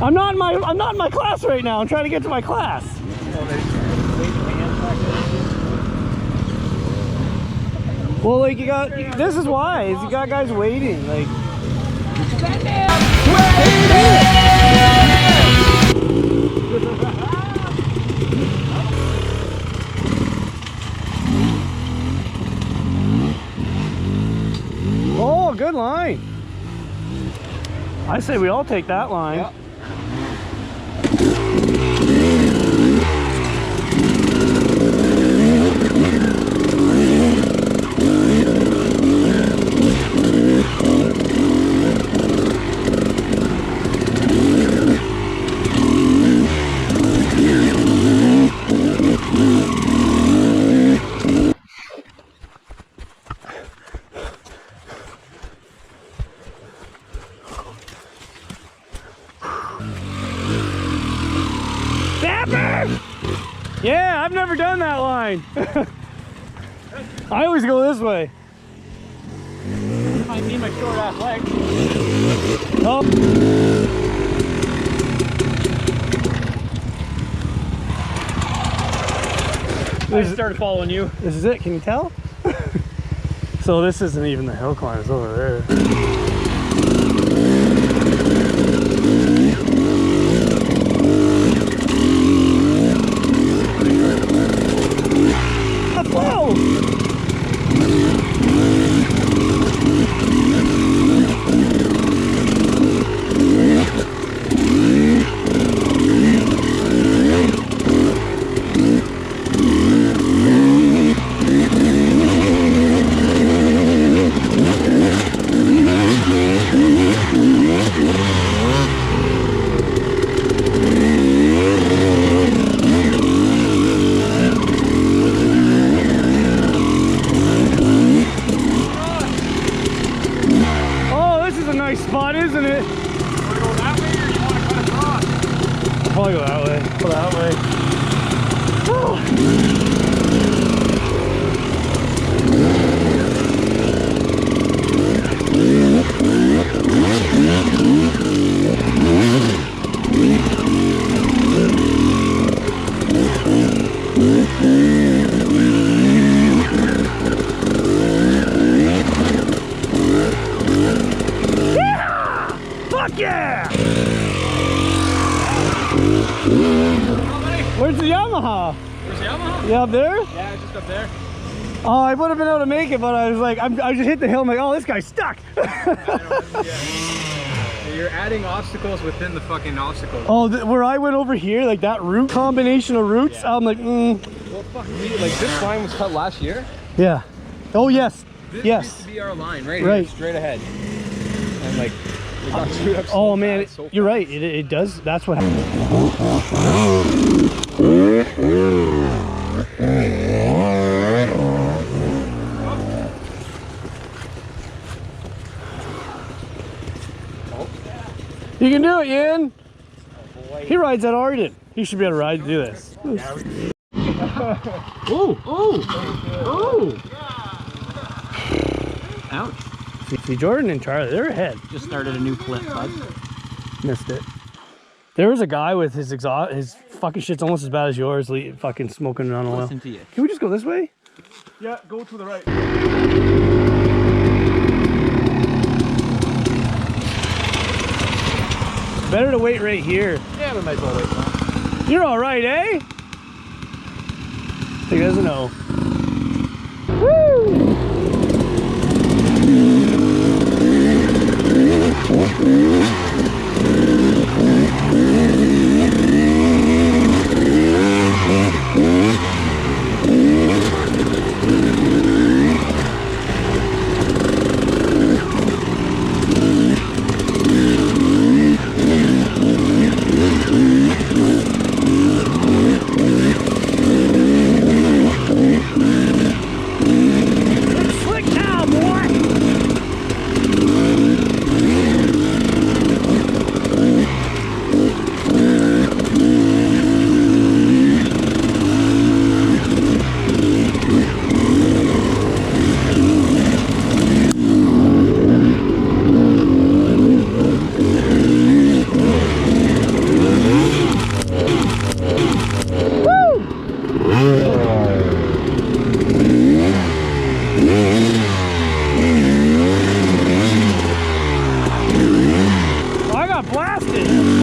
I'm not in my class right now. I'm trying to get to my class. Well, like you got, this is why you got guys waiting. Like, oh, good line. I say we all take that line. Yep. Yeah, I've never done that line. I always go this way. I need my short ass legs. Oh. I started following you. This is it, can you tell? So this isn't even the hill climb, it's over there. Spot, isn't it? You want to go that way or you want to cut across? I'll probably go that way. Go that way. Yeah! Where's the Yamaha? Where's the Yamaha? Yeah, up there? Yeah, just up there. Oh, I would have been able to make it, but I was like, I just hit the hill. I'm like, oh, this guy's stuck. You're adding obstacles within the fucking obstacles. Oh, where I went over here, like that route combination of routes, yeah. I'm like, Well, fuck me. Like this line was cut last year. Yeah. Oh, yes. This yes. used to be our line, right? Here, straight ahead. And like. Oh man, you're right. It does. That's what happened. You can do it, Ian. He rides at Arden. He should be able to ride to do this. Oh! Ouch. See, Jordan and Charlie, they're ahead. Just started a new flip, bud. Missed it. There was a guy with his exhaust, his fucking shit's almost as bad as yours, fucking smoking on oil. Listen to you. Can we just go this way? Yeah, go to the right. Better to wait right here. Yeah, we might as well wait now. You're all right, eh? He doesn't know. Woo! blasted.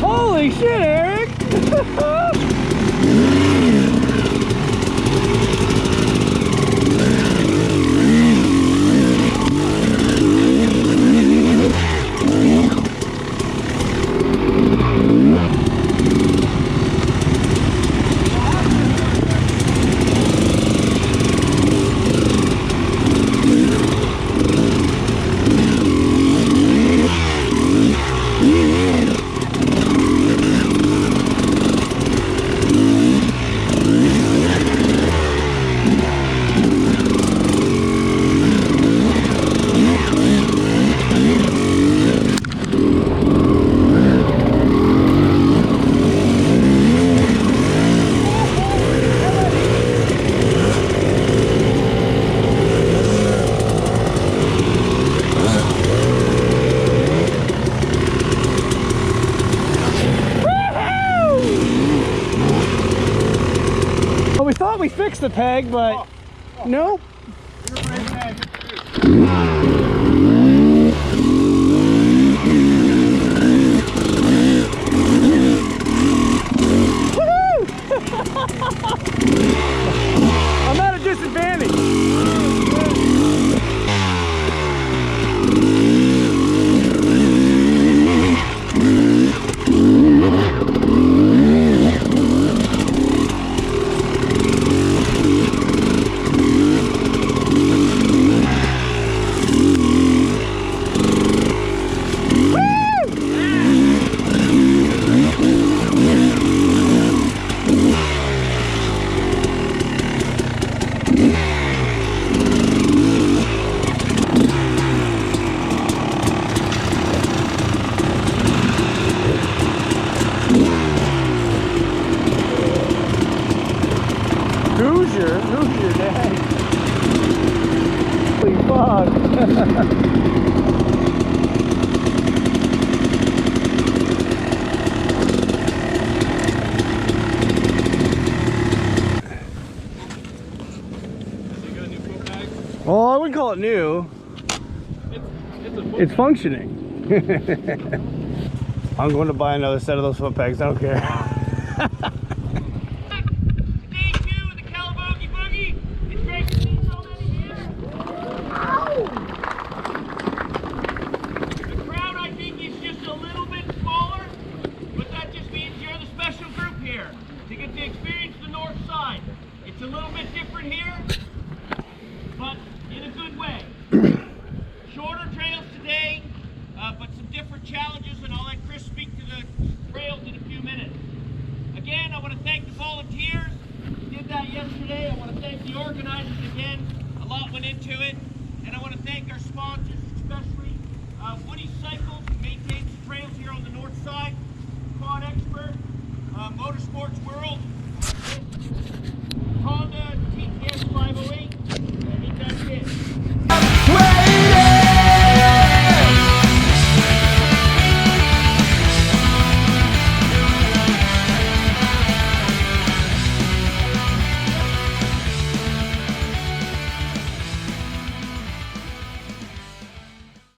Holy shit, Eric! Well, we thought we fixed the peg, but nope. I'm at a disadvantage. Who's your dad? Holy fuck. Well, I wouldn't call it new. It's functioning. I'm going to buy another set of those foot pegs. I don't care. Day 2 of the Calabogie Boogie. It's great to see so many here. The crowd, I think, is just a little bit smaller, but that just means you're the special group here to get to experience the north side. It's a little bit different here, but in a good way. Shorter trails today, but some different challenges, and I'll let Chris speak to the trails in a few minutes. Again, I want to thank the volunteers who did that yesterday. I want to thank the organizers again. A lot went into it. And I want to thank our sponsors, especially Woody Cycles, who maintains the trails here on the north side, Quad Expert, Motorsports World,